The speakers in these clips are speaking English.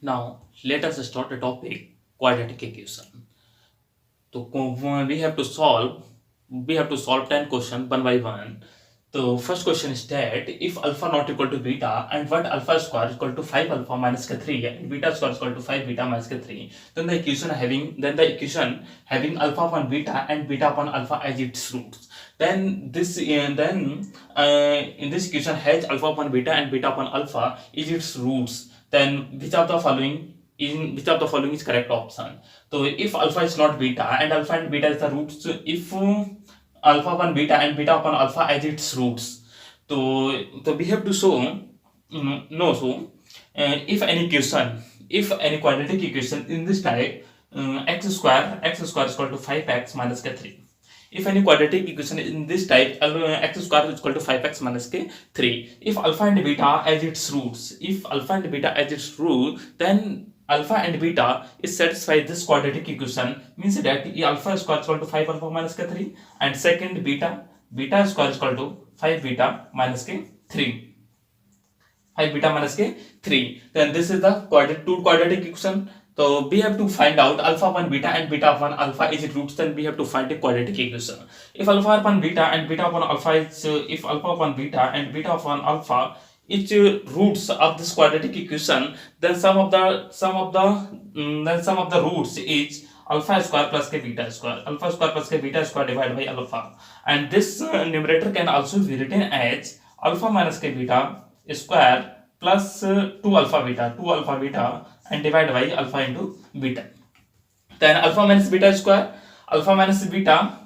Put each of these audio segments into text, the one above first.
Now let us start the topic quadratic equation. So we have to solve 10 questions one by one. The first question is that if alpha not equal to beta and what alpha square is equal to 5 alpha minus k 3 and beta square is equal to 5 beta minus k 3, then the equation having alpha upon beta and beta upon alpha as its roots. In this equation has alpha upon beta and beta upon alpha is its roots. Then which of the following is correct option? So if alpha is not beta and alpha and beta is the roots, if alpha upon beta and beta upon alpha as its roots, so we have to show no. So if any quadratic equation in this type, x square is equal to 5x minus k3. If any quadratic equation in this type, x square is equal to 5x minus k3. If alpha and beta as its roots, then alpha and beta is satisfy this quadratic equation, means that alpha square is equal to 5 alpha minus k3 and second beta square is equal to 5 beta minus k3. 5 beta minus k3. Then this is the quadratic equation. So we have to find out alpha upon beta and beta upon alpha is its roots. Then we have to find a quadratic equation. If alpha upon beta and beta upon alpha is if alpha upon beta and beta upon alpha is roots of this quadratic equation, then sum of the roots is alpha square plus k beta square. Alpha square plus k beta square divided by alpha. And this numerator can also be written as alpha minus k beta square plus 2 alpha beta and divide by alpha into beta. Then alpha minus beta square, alpha minus beta,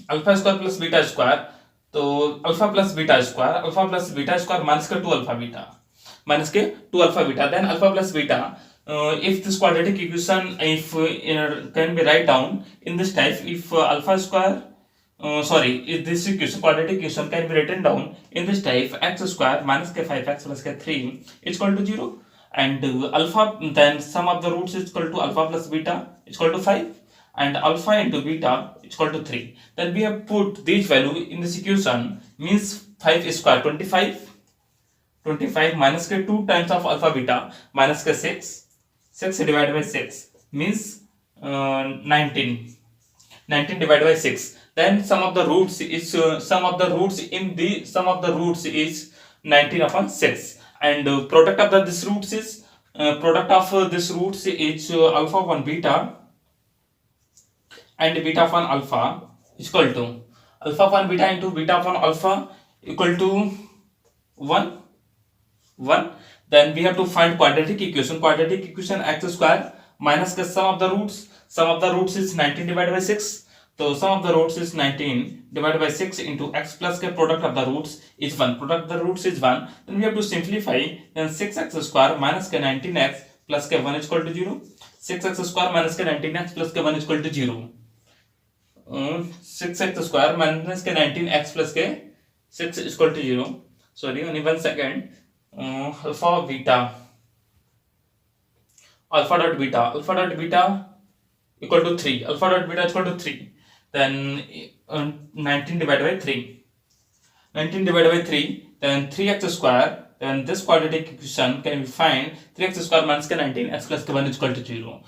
alpha square plus beta square. So alpha plus beta square minus ke 2 alpha beta, then alpha plus beta. If this quadratic equation, if can be write down in this type, if alpha square if this quadratic equation can be written down in this type, x square minus k5x plus k3 is equal to 0, and alpha, then sum of the roots is equal to alpha plus beta is equal to 5 and alpha into beta is equal to 3. Then we have put this value in this equation, means 5 square 25 minus k 2 times of alpha beta minus k 6 divided by 6 means 19 divided by 6. Then sum of the roots is 19 upon 6, and product of this roots is alpha upon beta and beta upon alpha is equal to alpha upon beta into beta upon alpha equal to 1. Then we have to find quadratic equation x square minus the sum of the roots is 19 divided by 6. So sum of the roots is 19 divided by 6 into x plus k, product of the roots is 1. Then we have to simplify. Then 6x square minus k 19x plus k 1 is equal to 0. 6x square minus k 19x plus k 1 is equal to 0. 6x square minus k 19x plus k 6 is equal to 0. Sorry, only 1 second. Alpha dot beta equal to 3. Alpha dot beta is equal to 3. Then 19 divided by 3. Then 3x square. Then this quadratic equation can be find 3x square minus k 19x plus k 1 is equal to 0.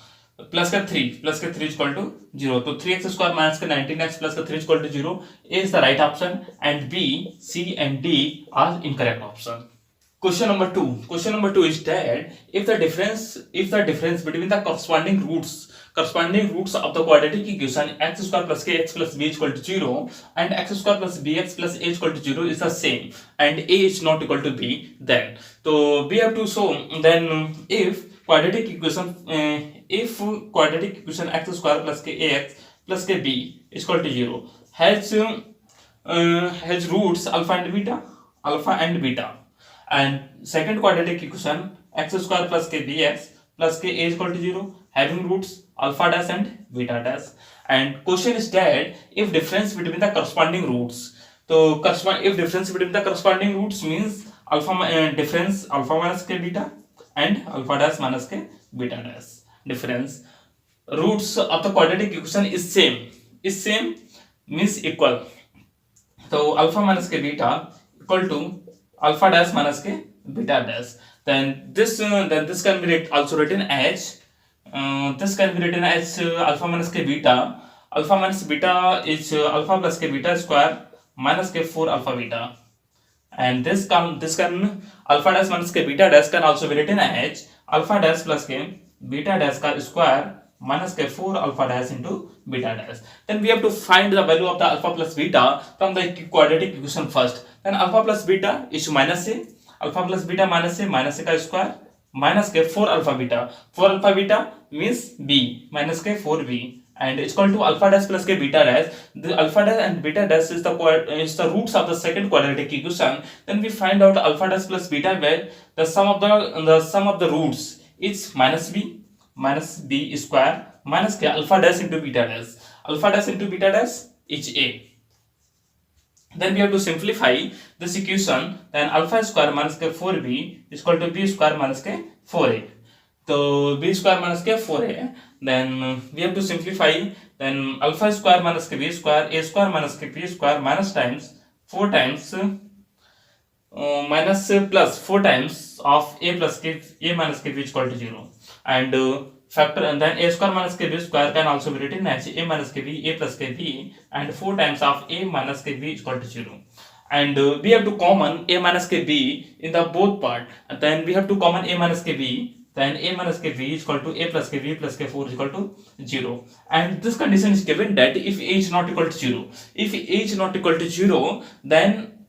Plus k 3 is equal to 0. So 3x square minus k 19x plus k 3 is equal to 0 is the right option, and B, C and D are incorrect option. Question number 2 is that if the difference between the corresponding roots of the quadratic equation x square plus kx plus b is equal to 0 and x square plus bx plus a is equal to 0 is the same and a is not equal to b, then so we have to show, then if quadratic equation x square plus kx plus kb is equal to 0 has roots alpha and beta, and second quadratic equation x square plus k bx plus k a is equal to 0 having roots alpha dash and beta dash. And question is that if difference between the corresponding roots, so if difference between the corresponding roots means difference alpha minus k beta and alpha dash minus k beta dash, difference roots of the quadratic equation is same means equal. So alpha minus k beta equal to alpha dash minus k beta dash. Then this can be also written as alpha minus k beta. Alpha minus beta is alpha plus k beta square minus k 4 alpha beta. And this can alpha dash minus k beta dash can also be written as alpha dash plus k beta dash ka square minus k 4 alpha dash into beta dash. Then we have to find the value of the alpha plus beta from the quadratic equation first. Then alpha plus beta is minus a, alpha plus beta minus a ka square minus k 4 alpha beta. 4 alpha beta means b minus k 4b, and it's equal to alpha dash plus k beta dash. The alpha dash and beta dash is the roots of the second quadratic equation. Then we find out alpha dash plus beta, where the sum of the roots is minus b square minus k alpha dash into beta dash. Alpha dash into beta dash is a. Then we have to simplify this equation. Then alpha square minus k 4b is equal to b square minus k 4a. So b square minus k 4a. Then we have to simplify. Then alpha square minus k b square, a square minus k b square minus times 4 times minus plus 4 times of a plus k, a minus k b is equal to 0. And factor, and then a square minus k b square can also be written as a minus k b, a plus k b, and 4 times of a minus k b is equal to 0. And we have to common a minus k b in the both part. And then we have to common a minus k b. Then a minus k b is equal to a plus k b plus k 4 is equal to 0. And this condition is given that if a is not equal to 0, if a is not equal to 0, then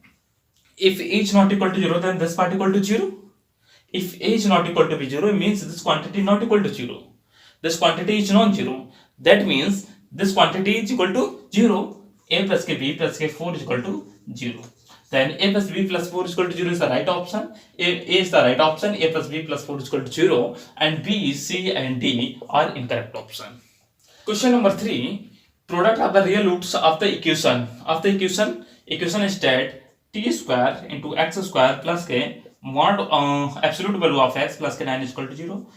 if a is not equal to 0, then this part equal to 0. If a is not equal to be 0, it means this quantity not equal to 0. This quantity is non-zero. That means this quantity is equal to 0. A plus k b plus k 4 is equal to 0. Then a plus b plus 4 is equal to 0 is the right option. A is the right option. A plus b plus 4 is equal to 0. And B, C, and D are incorrect option. Question number 3. Product of the real roots of the equation. Equation is that t square into x square plus k mod absolute value of x plus k 9 is equal to 0.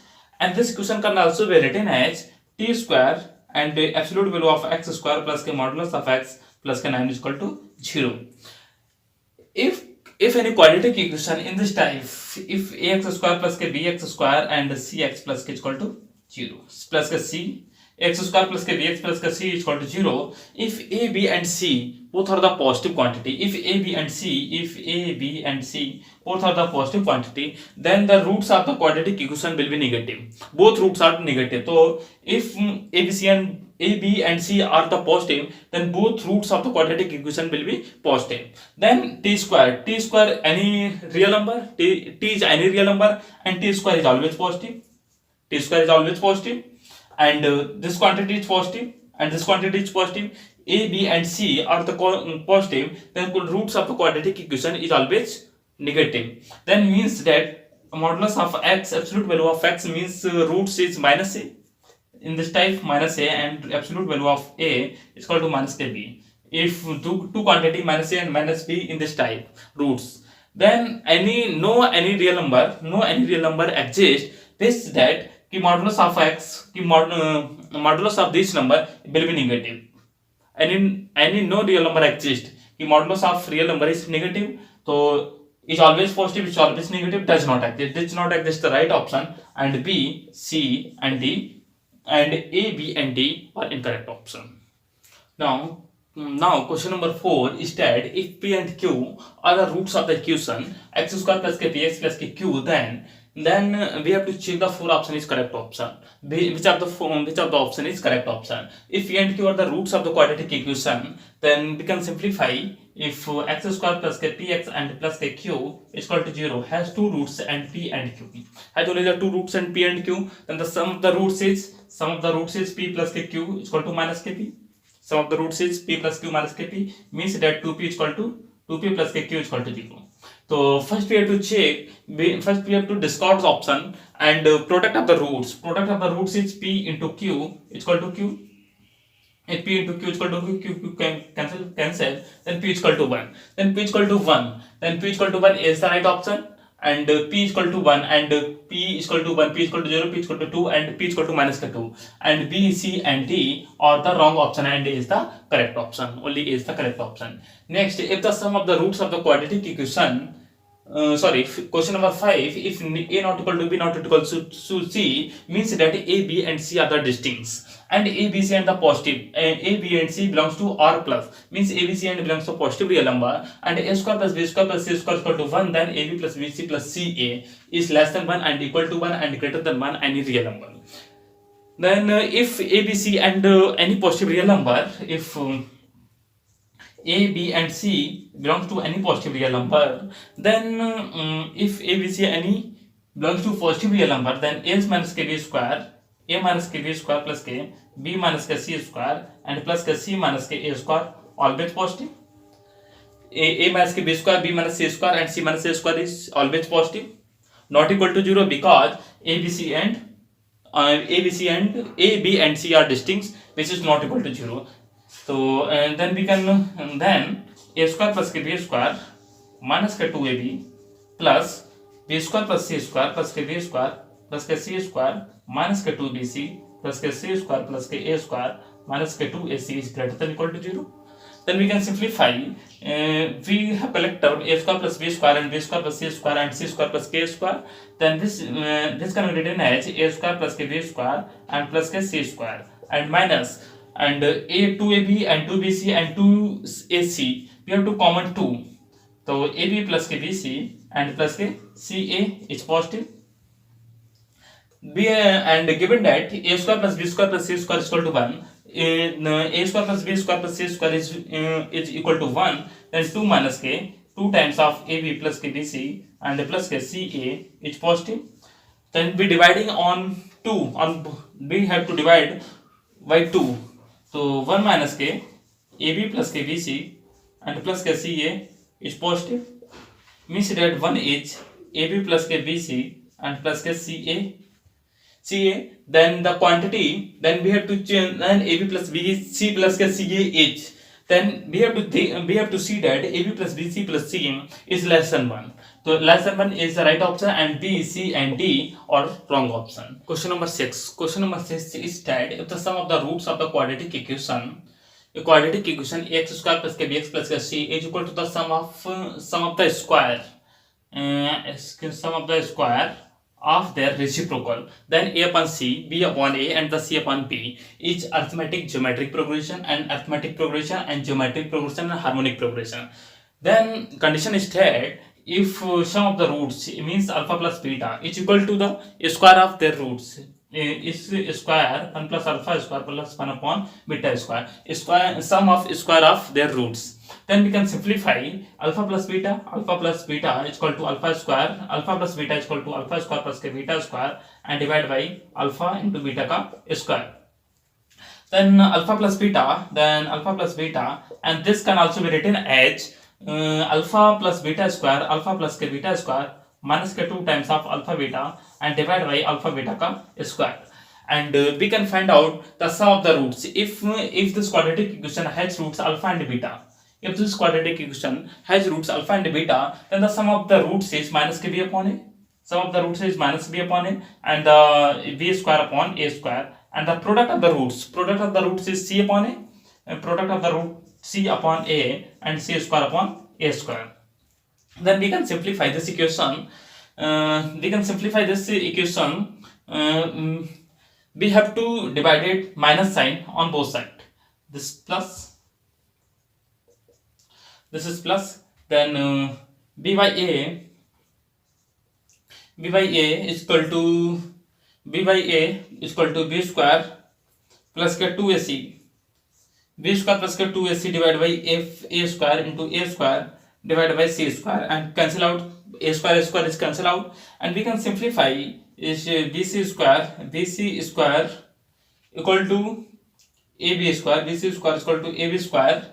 And this equation can also be written as t square and the absolute value of x square plus k modulus of x plus k 9 is equal to 0. If any quadratic equation in this type, if ax square plus k bx square and cx plus k is equal to 0, plus k c, x square plus k bx plus k c is equal to 0, if a, b and c both are the positive quantity, if a, b and c both are the positive quantity, then the roots of the quadratic equation will be negative. Both roots are negative. So if a, b and c are the positive, then both roots of the quadratic equation will be positive. Then t square any real number, t is any real number, and t square is always positive. T square is always positive, and this quantity is positive, and this quantity is positive. A, b and c are the positive, then roots of the quadratic equation is always negative. Then means that modulus of x, absolute value of x means roots is minus a. In this type, minus a, and absolute value of a is equal to minus kb. If two quantity minus a and minus b in this type roots, then any real number exists, this that ki modulus of x, modulus of this number will be negative. Any no real number exists, ki modulus of real number is negative, so is always positive, is always negative, does not exist the right option, and B, C, and D and A, B, and D are incorrect option. Now question number 4 is that if P and Q are the roots of the equation x square plus k px plus k q, then we have to check the 4 option is correct option. Which of the option is correct option? If P and Q are the roots of the quadratic equation, then we can simplify. If x square plus k px and plus k q is equal to 0, has two roots and p and q, has only the two roots and p and q, then the sum of the roots is p plus k q is equal to minus kp. Sum of the roots is p plus q minus kp, means that 2p is equal to 2p plus kq is equal to 0. So first we have to discard the option, and product of the roots is p into q is equal to q. If p into q is equal to q can cancel, then p is equal to 1. Then p is equal to 1 is the right option, and p is equal to 1, and p is equal to 1, p is equal to 0, p is equal to 2, and p is equal to minus 2. And B, C, and D are the wrong option, and A is the correct option. Only A is the correct option. Next, if the sum of the roots of the quadratic equation Question number 5. If A not equal to B not equal to C, means that A, B, and C are the distincts, and A, B, C, and the positive. A, B, and C belongs to R plus, means A, B, C, and belongs to positive real number, and A square plus B square plus C square is equal to 1. Then A, B plus B, C plus C, A is less than 1 and equal to 1 and greater than 1 any real number. Then if A, B, C and any positive real number, if A, B, and C belongs to any positive real number, then if A, B, C any belongs to positive real number, then A minus KB square, A minus KB square plus K, B minus K C square, and plus K C minus K A square always positive. A minus KB square, B minus C square, and C minus A square is always positive. Not equal to 0 because A, B, C, and A, B, and C are distincts, which is not equal to 0. So then we can then A square plus KB square minus K2AB plus B square plus C square plus KB square plus KC square minus K2BC plus KC square plus KA square minus K2AC is greater than equal to 0. Then we can simplify. We have collect term A square plus B square and B square plus C square and C square plus K square. Then this can be written as A square plus KB square and plus KC square and minus and A2AB and 2BC and 2AC. We have to common 2. So AB plus KBC and plus KCA is positive. And given that A square plus B square plus C square is equal to 1, A square plus B square plus C square is equal to 1, then 2 minus K, 2 times of AB plus KBC and plus KCA is positive. Then we dividing on 2, we have to divide by 2. So 1 minus K, AB plus KBC and plus KCA is positive. Means that 1 is AB plus KBC and plus KCA. Then the quantity, then we have to change, then AB plus BC plus KCA H. Then we have to see that AB plus BC plus C is less than 1. So less than 1 is the right option and B, C and D are wrong option. Question number 6. Question number 6 is that if the sum of the roots of the quadratic equation, ax square plus kbx plus c is equal to the sum of the square of their reciprocal, then A upon C, B upon A, and the C upon B is arithmetic geometric progression and geometric progression and harmonic progression. Then condition is that if sum of the roots means alpha plus beta is equal to the square of their roots, is square 1 plus alpha square plus 1 upon beta square, sum of square of their roots. Then we can simplify alpha plus beta is equal to alpha square, alpha plus beta is equal to alpha square plus k beta square and divide by alpha into beta ka square. Then alpha plus beta, and this can also be written as alpha plus beta square, alpha plus k beta square minus k2 times of alpha beta and divide by alpha beta ka square. And we can find out the sum of the roots. If this quadratic equation has roots alpha and beta, then the sum of the roots is minus kb upon a. And the b square upon a square, and the product of the roots is c upon a, and product of the root c upon a and c square upon a square. Then we can simplify this equation. We have to divide it minus sign on both sides. This is plus. Then b by a is equal to b square plus k2ac. b square plus k2ac divided by a square into a square divided by c square, and cancel out a square is cancel out, and we can simplify is bc square equal to ab square, bc square is equal to ab square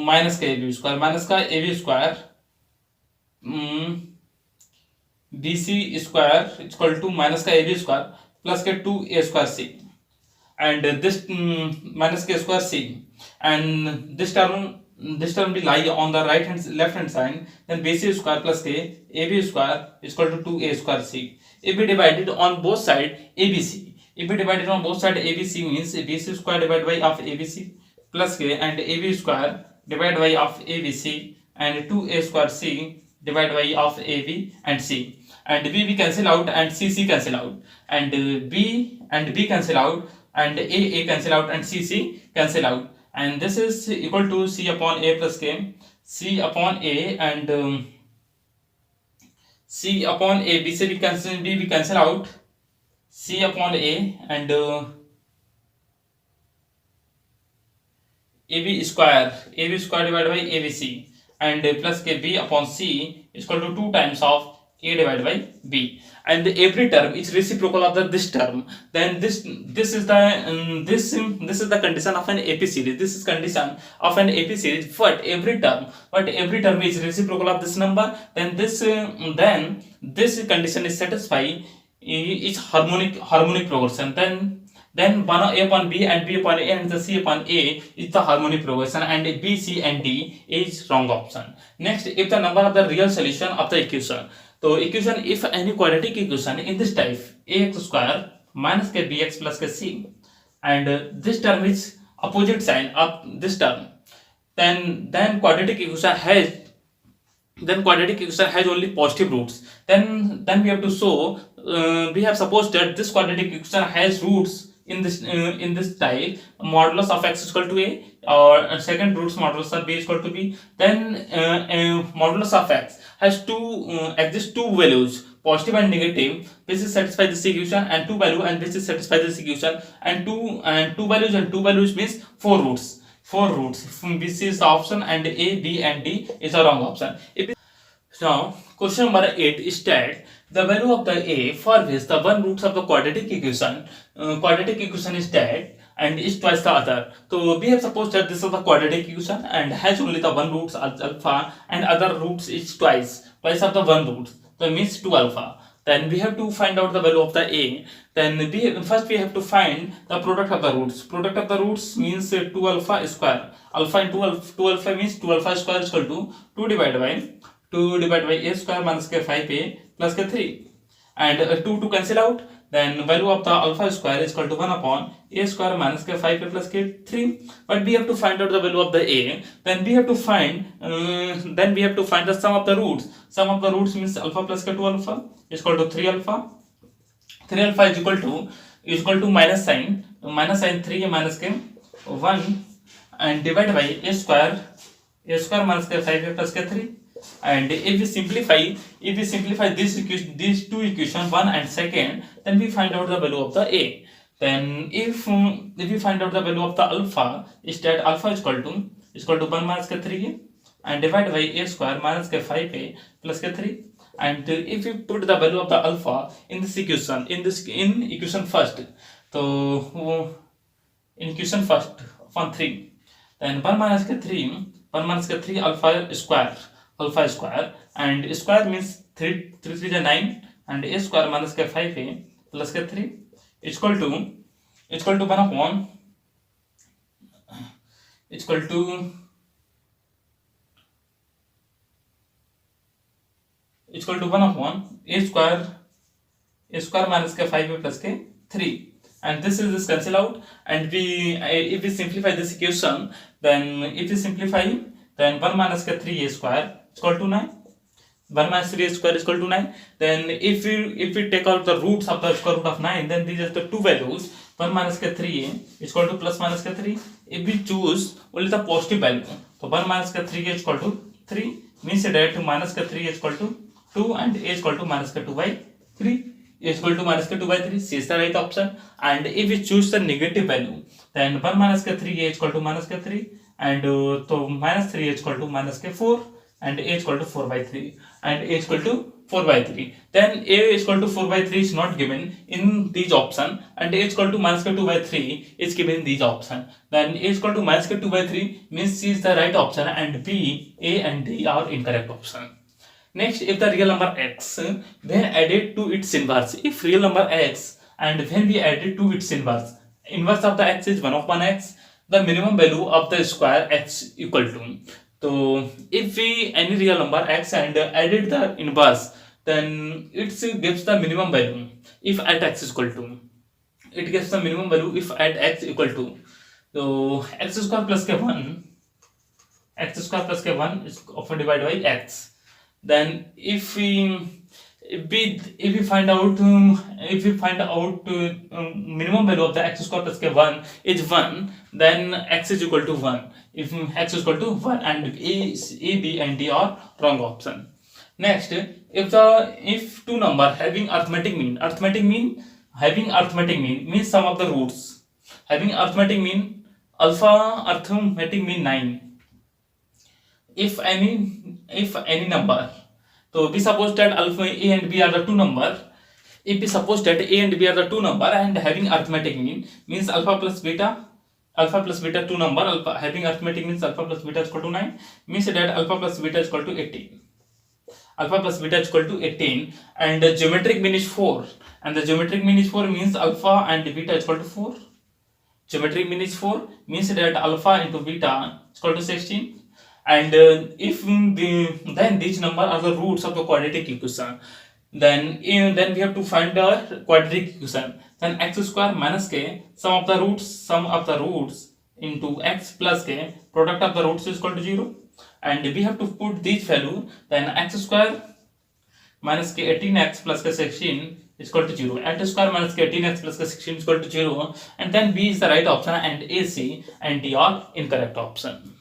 minus ka ab square bc square is equal to minus ka ab square plus k 2a square c, and this minus k square c, and this term will lie on the left hand side. Then bc square plus k ab square is equal to 2a square c. If we divided on both sides abc, means bc square divided by of abc plus k and ab square divided by of abc and 2a square c divided by of ab and c, and b cancel out and c cancel out, and b cancel out, and a cancel out, and c cancel out, and this is equal to c upon a plus k, c upon a, and c upon a, b cancel out, c upon a, and ab square divided by abc, and plus k, b upon c is equal to 2 times of a divided by b, and every term is reciprocal of this term, then this is the this is the condition of an AP series. This is condition of an AP series, but every term is reciprocal of this number, then this condition is satisfied, is harmonic progression, then 1 a upon b and b upon a and the c upon a is the harmonic progression, and b, c and d is wrong option. Next, if the number of the real solution of the equation, so equation, if any quadratic equation in this type ax square minus k bx plus k c, and this term is opposite sign of this term, then quadratic equation has only positive roots. Then we have to show, we have supposed that this quadratic equation has roots in this type, modulus of x is equal to a, or second roots modulus of b is equal to b, then modulus of x has exists two values, positive and negative, which is satisfy this equation, and two value and which is satisfy this equation, and two values means four roots. This is the option, and a, b and d is the wrong option. Now, question number 8 is that the value of the a for which the one roots of the quadratic equation is that and is twice the other. So we have supposed that this is the quadratic equation and has only the one roots alpha, and other roots is twice of the one root. So it means 2 alpha. Then we have to find out the value of the a. Then first we have to find the product of the roots. Product of the roots means 2 alpha square. Alpha into 2 alpha means 2 alpha square is equal to 2 divided by a square minus k 5a plus k 3, and 2 to cancel out, then value of the alpha square is equal to 1 upon a square minus k 5a plus k 3. But we have to find out the value of the a, then we have to find the sum of the roots. Sum of the roots means alpha plus k 2 alpha is equal to 3 alpha. 3 alpha is equal to minus sign 3 minus k 1, and divided by a square minus k 5a plus k 3. And if we simplify these two equations, one and second, then we find out the value of the a. Then if we find out the value of the alpha, is that alpha is equal to 1 minus k 3a, and divided by a square minus k 5a plus k 3. And if we put the value of the alpha in this equation, in equation first, so in equation first upon 3, then 1 minus k 3 alpha square, and square means 3 is 9, and a square minus k 5a plus k 3 is equal to 1 upon a square minus k 5a plus k 3, and this cancel out, and if we simplify this equation, then 1 minus k 3a square is equal to 9. 1 minus 3a square is equal to 9. Then if we take out the roots of the square root of 9, then these are the two values. 1 minus k 3a is equal to plus minus k 3. If we choose only the positive value, so 1 minus k 3a is equal to 3, means that minus k 3 is equal to 2, and a is equal to minus k 2 by 3. A is equal to minus k 2 by 3. C is the right option. And if we choose the negative value, then 1 minus k 3a is equal to minus k 3, and so minus 3 is equal to minus k 4, and a is equal to 4 by 3, and a is equal to 4 by 3. Then a is equal to 4 by 3 is not given in these option, and a is equal to minus k 2 by 3 is given in these option. Then a is equal to minus k 2 by 3 means C is the right option, and B, A and D are incorrect option. Next, if the real number x when added to its inverse, if real number x and when we add it to its inverse of the x is 1 upon x, the minimum value of the square x equal to. So if we any real number x and added the inverse, then it gives the minimum value if at x is equal to. It gives the minimum value if at x equal to. So x square plus k1 x square plus k 1 is often divided by x. Then if we find out minimum value of the x square plus k 1 is 1, then x is equal to 1. If x is equal to 1, and A, B and D are wrong option. Next, if two number having arithmetic mean means sum of the roots. Having arithmetic mean, alpha arithmetic mean 9. If any number, so we suppose that alpha a and b are the two number. If we suppose that a and b are the two number and having arithmetic mean means alpha plus beta two number, alpha having arithmetic means alpha plus beta is equal to 9, means that alpha plus beta is equal to 18. Alpha plus beta is equal to 18, and the geometric mean is 4, and the geometric mean is 4 means alpha and beta is equal to 4. Geometric mean is 4 means that alpha into beta is equal to 16. And then these number are the roots of the quadratic equation. Then we have to find the quadratic equation. Then x square minus k, sum of the roots into x plus k, product of the roots is equal to 0. And we have to put this value. Then x square minus k 18x plus k 16 is equal to 0. X square minus k 18x plus k 16 is equal to 0. And then B is the right option, and A, C and D are incorrect option.